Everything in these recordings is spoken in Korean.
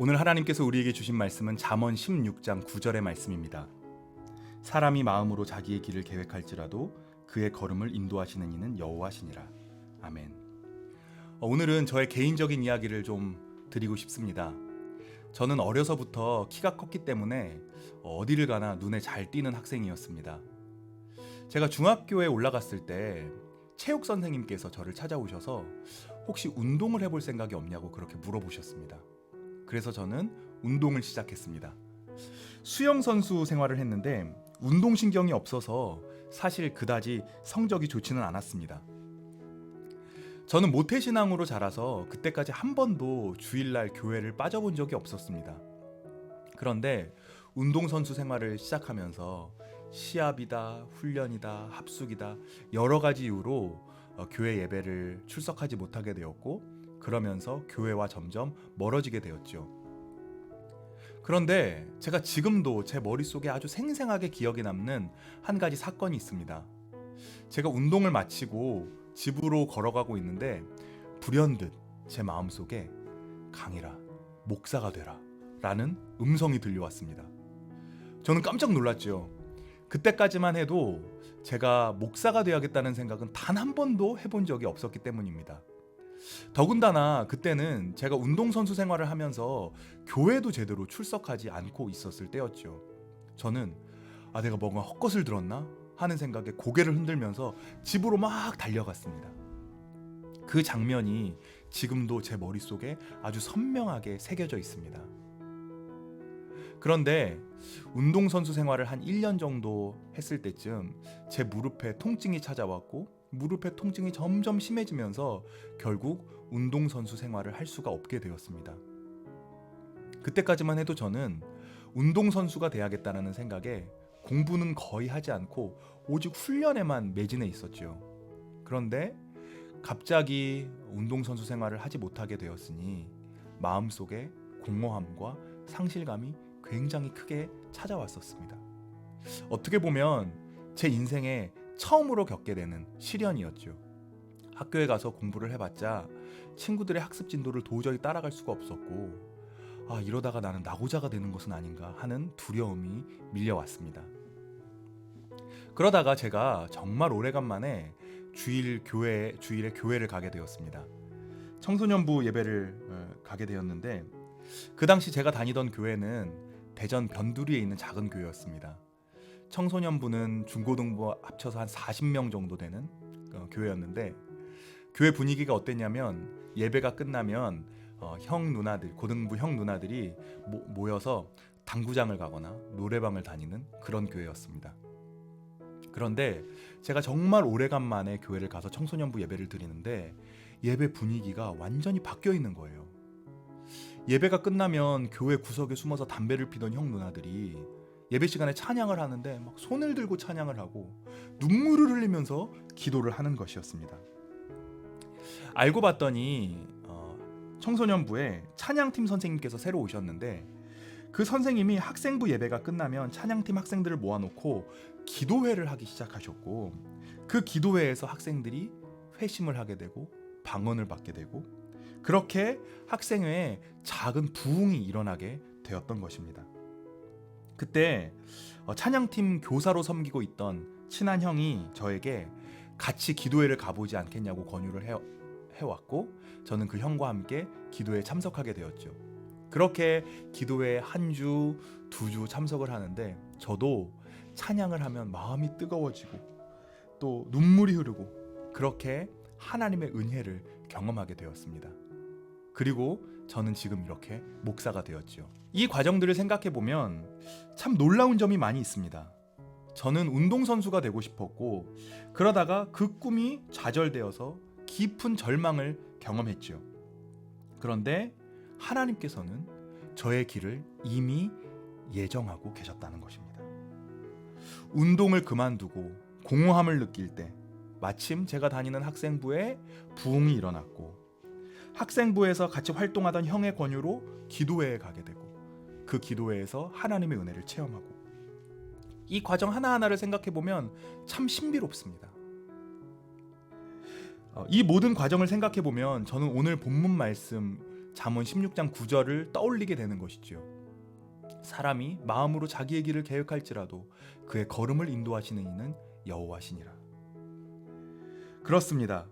오늘 하나님께서 우리에게 주신 말씀은 잠언 16장 9절의 말씀입니다. 사람이 마음으로 자기의 길을 계획할지라도 그의 걸음을 인도하시는 이는 여호와시니라. 아멘. 오늘은 저의 개인적인 이야기를 좀 드리고 싶습니다. 저는 어려서부터 키가 컸기 때문에 어디를 가나 눈에 잘 띄는 학생이었습니다. 제가 중학교에 올라갔을 때 체육 선생님께서 저를 찾아오셔서 혹시 운동을 해볼 생각이 없냐고 그렇게 물어보셨습니다. 그래서 저는 운동을 시작했습니다. 수영 선수 생활을 했는데 운동신경이 없어서 사실 그다지 성적이 좋지는 않았습니다. 저는 모태신앙으로 자라서 그때까지 한 번도 주일날 교회를 빠져본 적이 없었습니다. 그런데 운동선수 생활을 시작하면서 시합이다, 훈련이다, 합숙이다 여러 가지 이유로 교회 예배를 출석하지 못하게 되었고 그러면서 교회와 점점 멀어지게 되었죠. 그런데 제가 지금도 제 머릿속에 아주 생생하게 기억에 남는 한 가지 사건이 있습니다. 제가 운동을 마치고 집으로 걸어가고 있는데 불현듯 제 마음속에 강희라, 목사가 되라 라는 음성이 들려왔습니다. 저는 깜짝 놀랐죠. 그때까지만 해도 제가 목사가 되어야겠다는 생각은 단 한 번도 해본 적이 없었기 때문입니다. 더군다나 그때는 제가 운동선수 생활을 하면서 교회도 제대로 출석하지 않고 있었을 때였죠. 저는 내가 뭔가 헛것을 들었나 하는 생각에 고개를 흔들면서 집으로 막 달려갔습니다. 그 장면이 지금도 제 머릿속에 아주 선명하게 새겨져 있습니다. 그런데 운동선수 생활을 한 1년 정도 했을 때쯤 제 무릎에 통증이 찾아왔고 무릎의 통증이 점점 심해지면서 결국 운동선수 생활을 할 수가 없게 되었습니다. 그때까지만 해도 저는 운동선수가 돼야겠다는 생각에 공부는 거의 하지 않고 오직 훈련에만 매진해 있었죠. 그런데 갑자기 운동선수 생활을 하지 못하게 되었으니 마음속에 공허함과 상실감이 굉장히 크게 찾아왔었습니다. 어떻게 보면 제 인생에 처음으로 겪게 되는 시련이었죠. 학교에 가서 공부를 해봤자 친구들의 학습 진도를 도저히 따라갈 수가 없었고 이러다가 나는 낙오자가 되는 것은 아닌가 하는 두려움이 밀려왔습니다. 그러다가 제가 정말 오래간만에 주일에 교회를 가게 되었습니다. 청소년부 예배를 가게 되었는데 그 당시 제가 다니던 교회는 대전 변두리에 있는 작은 교회였습니다. 청소년부는 중고등부 합쳐서 한 40명 정도 되는 교회였는데 교회 분위기가 어땠냐면 예배가 끝나면 고등부 형 누나들이 모여서 당구장을 가거나 노래방을 다니는 그런 교회였습니다. 그런데 제가 정말 오래간만에 교회를 가서 청소년부 예배를 드리는데 예배 분위기가 완전히 바뀌어 있는 거예요. 예배가 끝나면 교회 구석에 숨어서 담배를 피던 형 누나들이 예배 시간에 찬양을 하는데 막 손을 들고 찬양을 하고 눈물을 흘리면서 기도를 하는 것이었습니다. 알고 봤더니 청소년부에 찬양팀 선생님께서 새로 오셨는데 그 선생님이 학생부 예배가 끝나면 찬양팀 학생들을 모아놓고 기도회를 하기 시작하셨고 그 기도회에서 학생들이 회심을 하게 되고 방언을 받게 되고 그렇게 학생회에 작은 부흥이 일어나게 되었던 것입니다. 그때 찬양팀 교사로 섬기고 있던 친한 형이 저에게 같이 기도회를 가보지 않겠냐고 권유를 해왔고 저는 그 형과 함께 기도회에 참석하게 되었죠. 그렇게 기도회에 한 주, 두 주 참석을 하는데 저도 찬양을 하면 마음이 뜨거워지고 또 눈물이 흐르고 그렇게 하나님의 은혜를 경험하게 되었습니다. 그리고 저는 지금 이렇게 목사가 되었죠. 이 과정들을 생각해 보면 참 놀라운 점이 많이 있습니다. 저는 운동선수가 되고 싶었고 그러다가 그 꿈이 좌절되어서 깊은 절망을 경험했죠. 그런데 하나님께서는 저의 길을 이미 예정하고 계셨다는 것입니다. 운동을 그만두고 공허함을 느낄 때 마침 제가 다니는 학생부에 부흥이 일어났고 학생부에서 같이 활동하던 형의 권유로 기도회에 가게 되고 그 기도회에서 하나님의 은혜를 체험하고 이 과정 하나하나를 생각해보면 참 신비롭습니다. 이 모든 과정을 생각해보면 저는 오늘 본문 말씀 잠언 16장 9절을 떠올리게 되는 것이지요. 사람이 마음으로 자기의 길을 계획할지라도 그의 걸음을 인도하시는 이는 여호와시니라. 그렇습니다.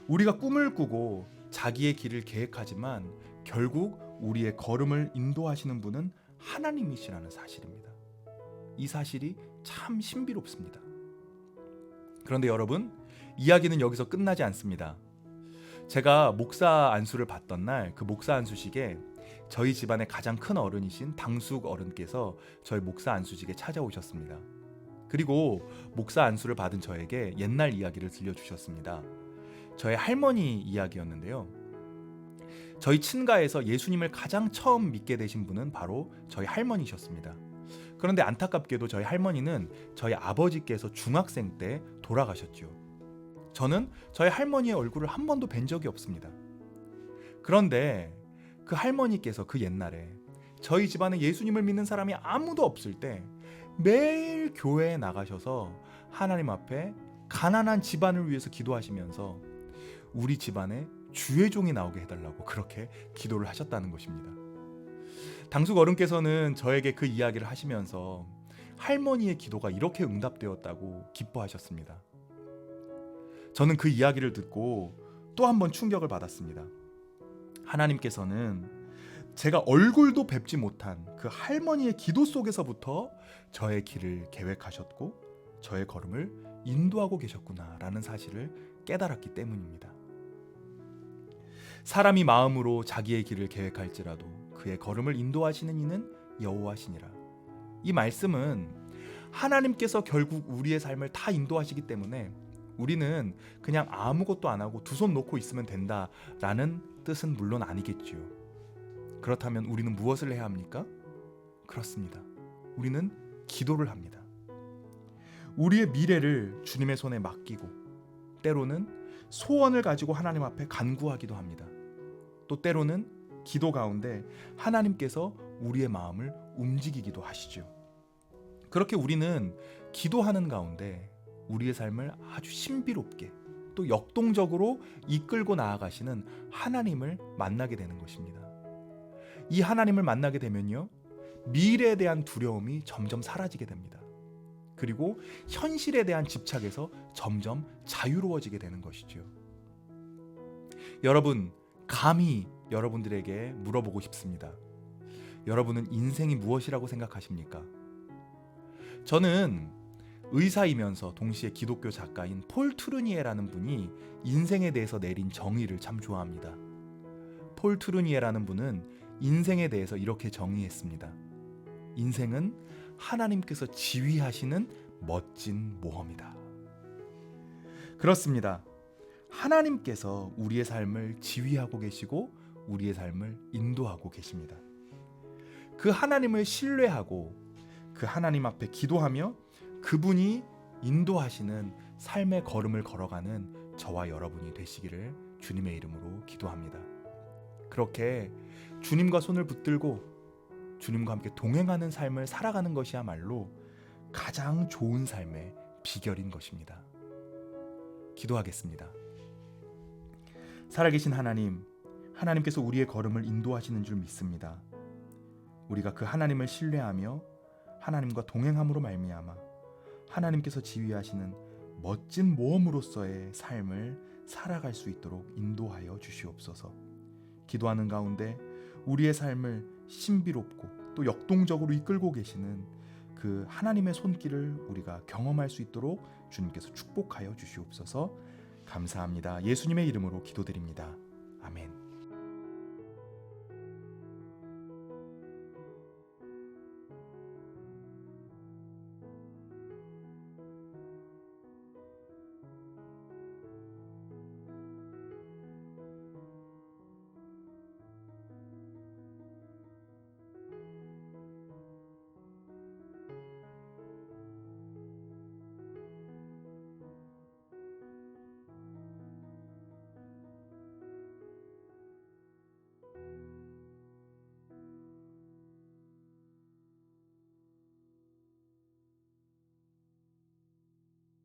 우리가 꿈을 꾸고 자기의 길을 계획하지만 결국 우리의 걸음을 인도하시는 분은 하나님이시라는 사실입니다. 이 사실이 참 신비롭습니다. 그런데 여러분, 이야기는 여기서 끝나지 않습니다. 제가 목사 안수를 받던 날 그 목사 안수식에 저희 집안의 가장 큰 어른이신 당숙 어른께서 저희 목사 안수식에 찾아오셨습니다. 그리고 목사 안수를 받은 저에게 옛날 이야기를 들려주셨습니다. 저의 할머니 이야기였는데요. 저희 친가에서 예수님을 가장 처음 믿게 되신 분은 바로 저희 할머니셨습니다. 그런데 안타깝게도 저희 할머니는 저희 아버지께서 중학생 때 돌아가셨죠. 저는 저희 할머니의 얼굴을 한 번도 뵌 적이 없습니다. 그런데 그 할머니께서 그 옛날에 저희 집안에 예수님을 믿는 사람이 아무도 없을 때 매일 교회에 나가셔서 하나님 앞에 가난한 집안을 위해서 기도하시면서 우리 집안에 주의 종이 나오게 해달라고 그렇게 기도를 하셨다는 것입니다. 당숙 어른께서는 저에게 그 이야기를 하시면서 할머니의 기도가 이렇게 응답되었다고 기뻐하셨습니다. 저는 그 이야기를 듣고 또 한 번 충격을 받았습니다. 하나님께서는 제가 얼굴도 뵙지 못한 그 할머니의 기도 속에서부터 저의 길을 계획하셨고 저의 걸음을 인도하고 계셨구나라는 사실을 깨달았기 때문입니다. 사람이 마음으로 자기의 길을 계획할지라도 그의 걸음을 인도하시는 이는 여호와시니라. 이 말씀은 하나님께서 결국 우리의 삶을 다 인도하시기 때문에 우리는 그냥 아무것도 안 하고 두 손 놓고 있으면 된다라는 뜻은 물론 아니겠지요. 그렇다면 우리는 무엇을 해야 합니까? 그렇습니다. 우리는 기도를 합니다. 우리의 미래를 주님의 손에 맡기고 때로는 소원을 가지고 하나님 앞에 간구하기도 합니다. 또 때로는 기도 가운데 하나님께서 우리의 마음을 움직이기도 하시죠. 그렇게 우리는 기도하는 가운데 우리의 삶을 아주 신비롭게 또 역동적으로 이끌고 나아가시는 하나님을 만나게 되는 것입니다. 이 하나님을 만나게 되면요, 미래에 대한 두려움이 점점 사라지게 됩니다. 그리고 현실에 대한 집착에서 점점 자유로워지게 되는 것이죠. 여러분, 감히 여러분들에게 물어보고 싶습니다. 여러분은 인생이 무엇이라고 생각하십니까? 저는 의사이면서 동시에 기독교 작가인 폴 트루니에라는 분이 인생에 대해서 내린 정의를 참 좋아합니다. 폴 트루니에라는 분은 인생에 대해서 이렇게 정의했습니다. 인생은 하나님께서 지휘하시는 멋진 모험이다. 그렇습니다. 하나님께서 우리의 삶을 지휘하고 계시고 우리의 삶을 인도하고 계십니다. 그 하나님을 신뢰하고 그 하나님 앞에 기도하며 그분이 인도하시는 삶의 걸음을 걸어가는 저와 여러분이 되시기를 주님의 이름으로 기도합니다. 그렇게 주님과 손을 붙들고 주님과 함께 동행하는 삶을 살아가는 것이야말로 가장 좋은 삶의 비결인 것입니다. 기도하겠습니다. 살아계신 하나님, 하나님께서 우리의 걸음을 인도하시는 줄 믿습니다. 우리가 그 하나님을 신뢰하며 하나님과 동행함으로 말미암아 하나님께서 지휘하시는 멋진 모험으로서의 삶을 살아갈 수 있도록 인도하여 주시옵소서. 기도하는 가운데 우리의 삶을 신비롭고 또 역동적으로 이끌고 계시는 그 하나님의 손길을 우리가 경험할 수 있도록 주님께서 축복하여 주시옵소서. 감사합니다. 예수님의 이름으로 기도드립니다. 아멘.